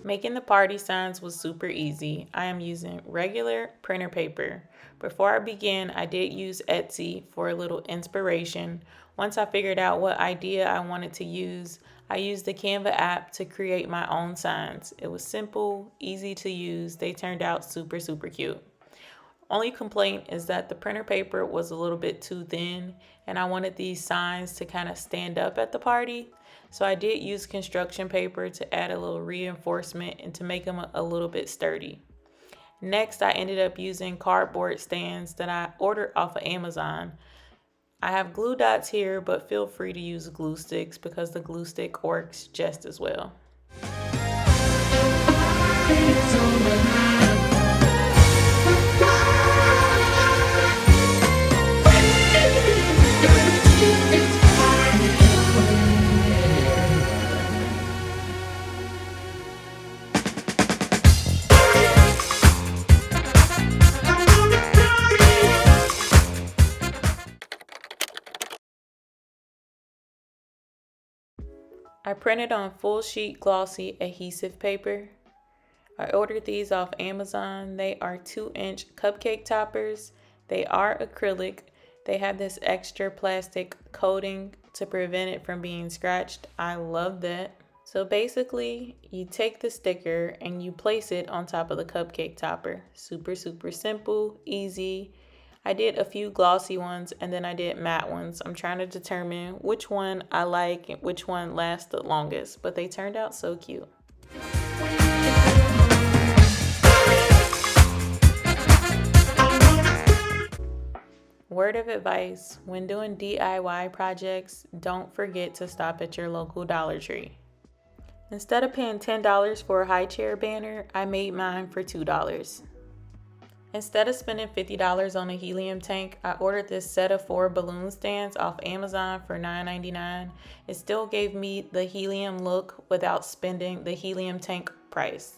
Making the party signs was super easy. I am using regular printer paper. Before I began, I did use Etsy for a little inspiration. Once I figured out what idea I wanted to use, I used the Canva app to create my own signs. It was simple, easy to use. They turned out super, super cute. Only complaint is that the printer paper was a little bit too thin and I wanted these signs to kind of stand up at the party. So I did use construction paper to add a little reinforcement and to make them a little bit sturdy. Next, I ended up using cardboard stands that I ordered off of Amazon. I have glue dots here, but feel free to use glue sticks because the glue stick works just as well. I printed on full sheet glossy adhesive paper. I ordered these off Amazon. They are 2-inch cupcake toppers. They are acrylic. They have this extra plastic coating to prevent it from being scratched. I love that. So basically, you take the sticker and you place it on top of the cupcake topper. Super, super simple, easy. I did a few glossy ones and then I did matte ones. I'm trying to determine which one I like and which one lasts the longest, but they turned out so cute. Word of advice, when doing DIY projects, don't forget to stop at your local Dollar Tree. Instead of paying $10 for a high chair banner, I made mine for $2. Instead of spending $50 on a helium tank, I ordered this set of 4 balloon stands off Amazon for $9.99. It still gave me the helium look without spending the helium tank price.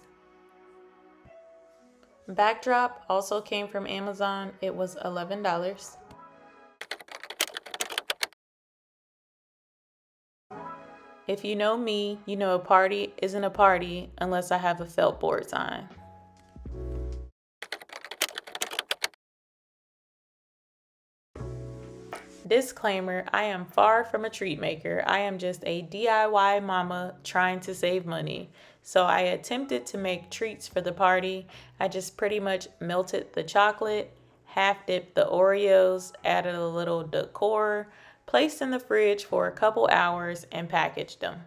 Backdrop also came from Amazon. It was $11. If you know me, you know a party isn't a party unless I have a felt board sign. Disclaimer, I am far from a treat maker. I am just a DIY mama trying to save money. So I attempted to make treats for the party. I just pretty much melted the chocolate, half dipped the Oreos, added a little decor, placed in the fridge for a couple hours, and packaged them.